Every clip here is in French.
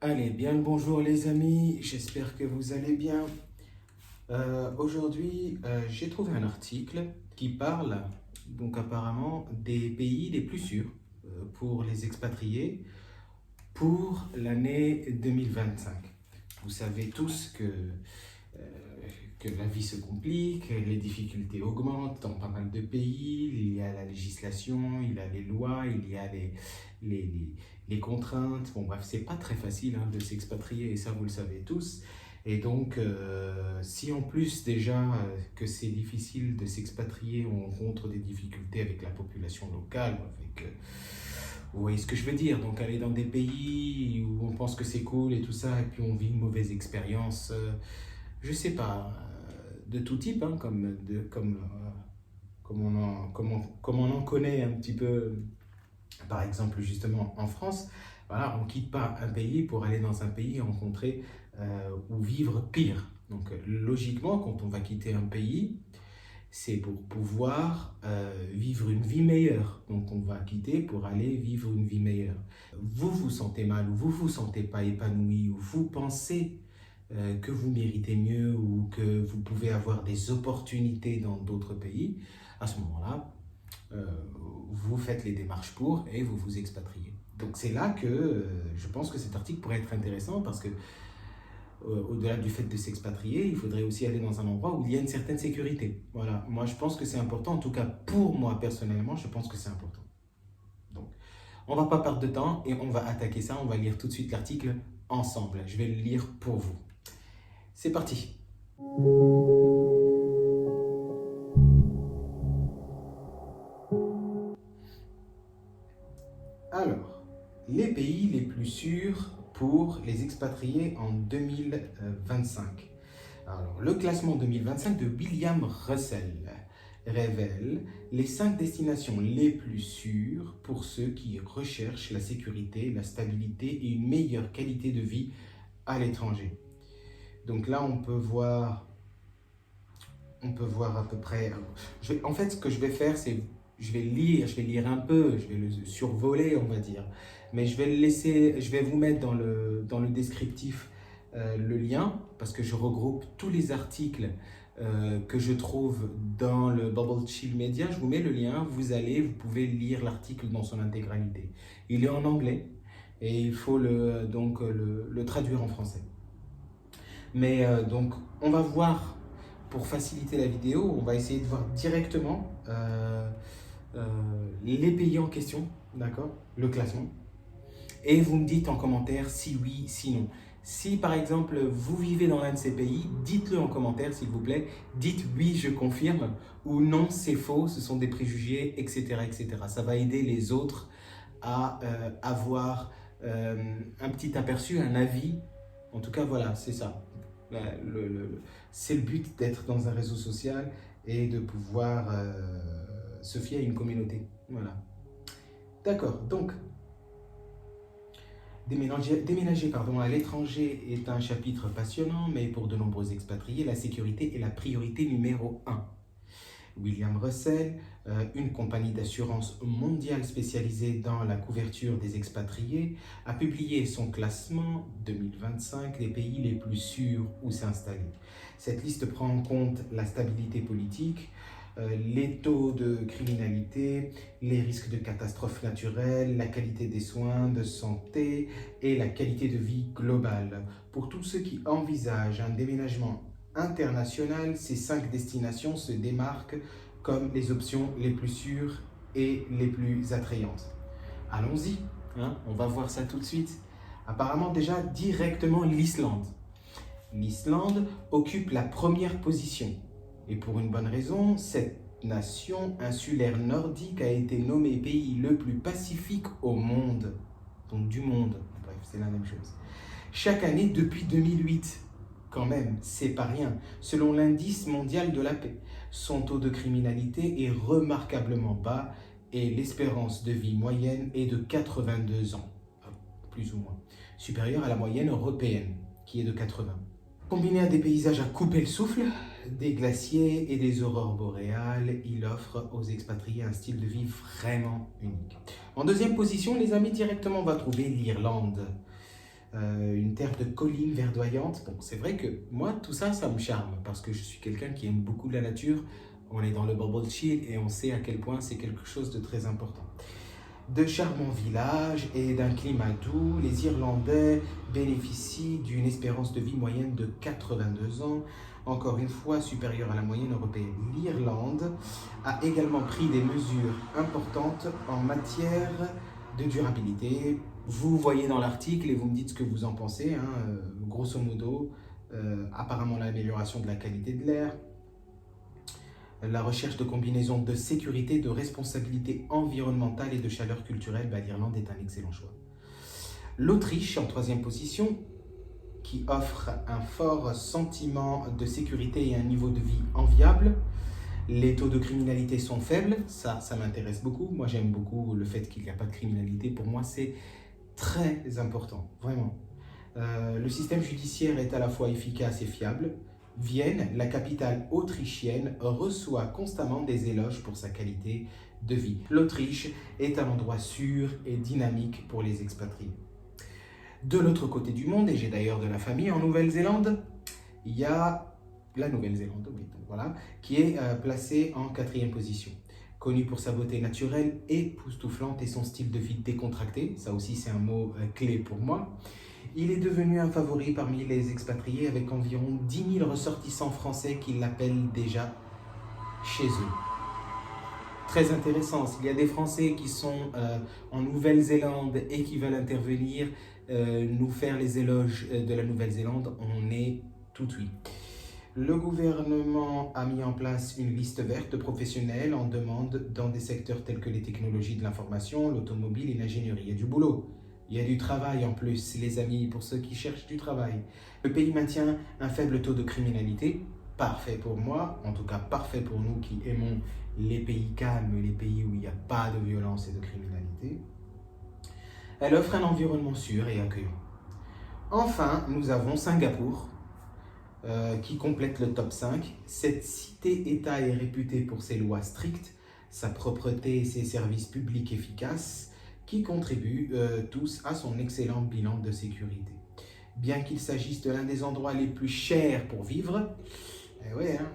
Allez, bien le bonjour les amis, j'espère que vous allez bien. Aujourd'hui, j'ai trouvé un article qui parle donc apparemment des pays les plus sûrs pour les expatriés pour l'année 2025. Vous savez tous que la vie se complique, les difficultés augmentent dans pas mal de pays, il y a la législation, il y a les lois, il y a les, les- les contraintes. Bon bref, c'est pas très facile de s'expatrier et ça vous le savez tous. Et donc, si en plus déjà que c'est difficile de s'expatrier, on rencontre des difficultés avec la population locale, vous voyez ce que je veux dire. Donc aller dans des pays où on pense que c'est cool et tout ça, et puis on vit une mauvaise expérience, je sais pas, de tout type, comme on en connaît un petit peu, par exemple justement en France. Voilà, on ne quitte pas un pays pour aller dans un pays et rencontrer ou vivre pire. Donc logiquement, quand on va quitter un pays, c'est pour pouvoir vivre une vie meilleure. Donc on va quitter pour aller vivre une vie meilleure. Vous vous sentez mal ou vous vous sentez pas épanoui ou vous pensez que vous méritez mieux ou que vous pouvez avoir des opportunités dans d'autres pays, à ce moment-là, euh, vous faites les démarches pour et vous vous expatriez. Donc c'est là que je pense que cet article pourrait être intéressant parce que au-delà du fait de s'expatrier, il faudrait aussi aller dans un endroit où il y a une certaine sécurité. Voilà, moi je pense que c'est important, en tout cas pour moi personnellement, je pense que c'est important. Donc, on va pas perdre de temps et on va attaquer ça, on va lire tout de suite l'article ensemble. Je vais le lire pour vous. C'est parti. Alors, les pays les plus sûrs pour les expatriés en 2025. Alors, le classement 2025 de William Russell révèle les 5 destinations les plus sûres pour ceux qui recherchent la sécurité, la stabilité et une meilleure qualité de vie à l'étranger. Donc là, on peut voir à peu près. En fait, ce que je vais faire, c'est je vais lire un peu, je vais le survoler, on va dire. Mais je vais le laisser, je vais vous mettre dans le descriptif le lien, parce que je regroupe tous les articles que je trouve dans le Bubble Chill Media. Je vous mets le lien, vous pouvez lire l'article dans son intégralité. Il est en anglais et il faut le traduire en français. Mais donc, on va voir, pour faciliter la vidéo, on va essayer de voir directement les pays en question, d'accord, le classement. Et vous me dites en commentaire si oui, si non. Si par exemple vous vivez dans l'un de ces pays, dites-le en commentaire s'il vous plaît. Dites oui, je confirme ou non, c'est faux, ce sont des préjugés, etc. etc. Ça va aider les autres à avoir un petit aperçu, un avis. En tout cas, voilà, c'est ça. C'est le but d'être dans un réseau social et de pouvoir se fier à une communauté. Voilà. D'accord, donc déménager à l'étranger est un chapitre passionnant, mais pour de nombreux expatriés, la sécurité est la priorité numéro un. William Russell, une compagnie d'assurance mondiale spécialisée dans la couverture des expatriés, a publié son classement 2025 des pays les plus sûrs où s'installer. Cette liste prend en compte la stabilité politique, les taux de criminalité, les risques de catastrophes naturelles, la qualité des soins de santé et la qualité de vie globale. Pour tous ceux qui envisagent un déménagement international, ces 5 destinations se démarquent comme les options les plus sûres et les plus attrayantes. Allons-y, on va voir ça tout de suite. Apparemment déjà directement l'Islande. L'Islande occupe la première position. Et pour une bonne raison, cette nation insulaire nordique a été nommée pays le plus pacifique au monde. Donc du monde, bref, c'est la même chose. Chaque année depuis 2008, quand même, c'est pas rien. Selon l'indice mondial de la paix, son taux de criminalité est remarquablement bas et l'espérance de vie moyenne est de 82 ans, plus ou moins, supérieure à la moyenne européenne, qui est de 80. Combiné à des paysages à couper le souffle, des glaciers et des aurores boréales, il offre aux expatriés un style de vie vraiment unique. En deuxième position, les amis, directement, on va trouver l'Irlande. une terre de collines verdoyantes. Bon, c'est vrai que moi, tout ça, ça me charme parce que je suis quelqu'un qui aime beaucoup la nature. On est dans le bubble chill et on sait à quel point c'est quelque chose de très important. De charmants villages et d'un climat doux, les Irlandais bénéficient d'une espérance de vie moyenne de 82 ans, encore une fois supérieure à la moyenne européenne. L'Irlande a également pris des mesures importantes en matière de durabilité. Vous voyez dans l'article et vous me dites ce que vous en pensez. Grosso modo, apparemment l'amélioration de la qualité de l'air, la recherche de combinaisons de sécurité, de responsabilité environnementale et de chaleur culturelle, l'Irlande est un excellent choix. L'Autriche, en troisième position, qui offre un fort sentiment de sécurité et un niveau de vie enviable. Les taux de criminalité sont faibles, ça m'intéresse beaucoup. Moi, j'aime beaucoup le fait qu'il n'y a pas de criminalité. Pour moi, c'est très important, vraiment. Le système judiciaire est à la fois efficace et fiable. Vienne, la capitale autrichienne, reçoit constamment des éloges pour sa qualité de vie. L'Autriche est un endroit sûr et dynamique pour les expatriés. De l'autre côté du monde, et j'ai d'ailleurs de la famille en Nouvelle-Zélande, il y a la Nouvelle-Zélande, oui, donc voilà, qui est placée en 4e position. Connue pour sa beauté naturelle époustouflante et son style de vie décontracté, ça aussi c'est un mot clé pour moi. Il est devenu un favori parmi les expatriés avec environ 10 000 ressortissants français qui l'appellent déjà chez eux. Très intéressant, s'il y a des Français qui sont en Nouvelle-Zélande et qui veulent intervenir, nous faire les éloges de la Nouvelle-Zélande, on est tout oui. Le gouvernement a mis en place une liste verte de professionnels en demande dans des secteurs tels que les technologies de l'information, l'automobile et l'ingénierie. Il y a du boulot. Il y a du travail en plus, les amis, pour ceux qui cherchent du travail. Le pays maintient un faible taux de criminalité, parfait pour moi, en tout cas parfait pour nous qui aimons les pays calmes, les pays où il n'y a pas de violence et de criminalité. Elle offre un environnement sûr et accueillant. Enfin, nous avons Singapour, qui complète le top 5. Cette cité-État est réputée pour ses lois strictes, sa propreté et ses services publics efficaces, qui contribuent tous à son excellent bilan de sécurité. Bien qu'il s'agisse de l'un des endroits les plus chers pour vivre,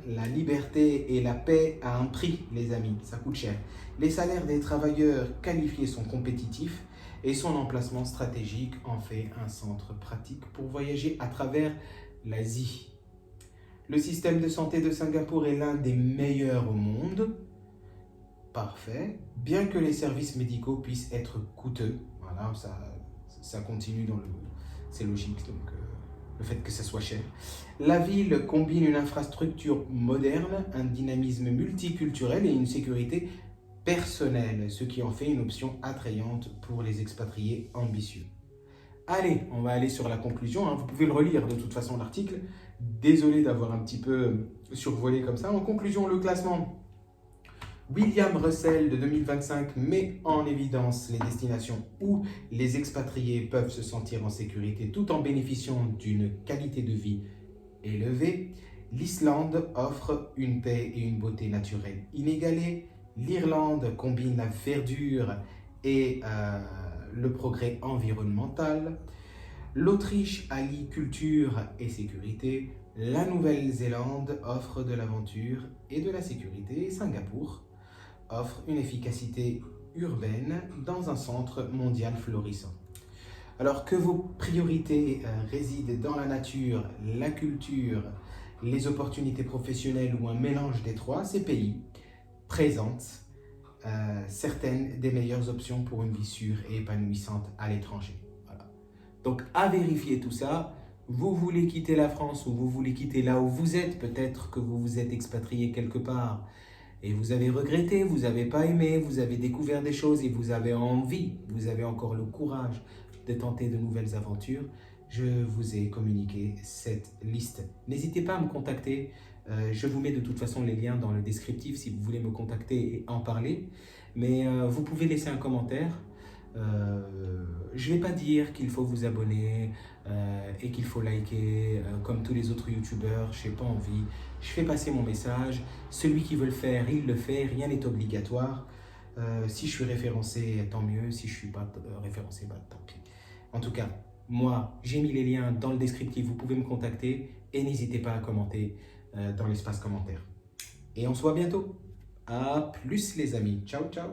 la liberté et la paix a un prix, les amis, ça coûte cher. Les salaires des travailleurs qualifiés sont compétitifs et son emplacement stratégique en fait un centre pratique pour voyager à travers l'Asie. Le système de santé de Singapour est l'un des meilleurs au monde. Parfait. Bien que les services médicaux puissent être coûteux, voilà, ça continue dans le... C'est logique, donc le fait que ça soit cher. La ville combine une infrastructure moderne, un dynamisme multiculturel et une sécurité personnelle, ce qui en fait une option attrayante pour les expatriés ambitieux. Allez, on va aller sur la conclusion. Vous pouvez le relire de toute façon l'article. Désolé d'avoir un petit peu survolé comme ça. En conclusion, le classement William Russell de 2025 met en évidence les destinations où les expatriés peuvent se sentir en sécurité tout en bénéficiant d'une qualité de vie élevée. L'Islande offre une paix et une beauté naturelle inégalées. L'Irlande combine la verdure et le progrès environnemental. L'Autriche allie culture et sécurité. La Nouvelle-Zélande offre de l'aventure et de la sécurité. Et Singapour offre une efficacité urbaine dans un centre mondial florissant. Alors que vos priorités résident dans la nature, la culture, les opportunités professionnelles ou un mélange des trois, ces pays présentent certaines des meilleures options pour une vie sûre et épanouissante à l'étranger. Voilà. Donc à vérifier tout ça. Vous voulez quitter la France ou vous voulez quitter là où vous êtes, peut-être que vous vous êtes expatrié quelque part et vous avez regretté, vous n'avez pas aimé, vous avez découvert des choses et vous avez envie, vous avez encore le courage de tenter de nouvelles aventures, je vous ai communiqué cette liste. N'hésitez pas à me contacter, je vous mets de toute façon les liens dans le descriptif si vous voulez me contacter et en parler, mais vous pouvez laisser un commentaire. Je ne vais pas dire qu'il faut vous abonner et qu'il faut liker comme tous les autres youtubeurs, je n'ai pas envie. Je fais passer mon message, celui qui veut le faire, il le fait, rien n'est obligatoire. Si je suis référencé, tant mieux, si je ne suis pas référencé, tant pis. En tout cas, Moi, j'ai mis les liens dans le descriptif, vous pouvez me contacter et n'hésitez pas à commenter dans l'espace commentaire. Et on se voit bientôt. À plus les amis. Ciao, ciao.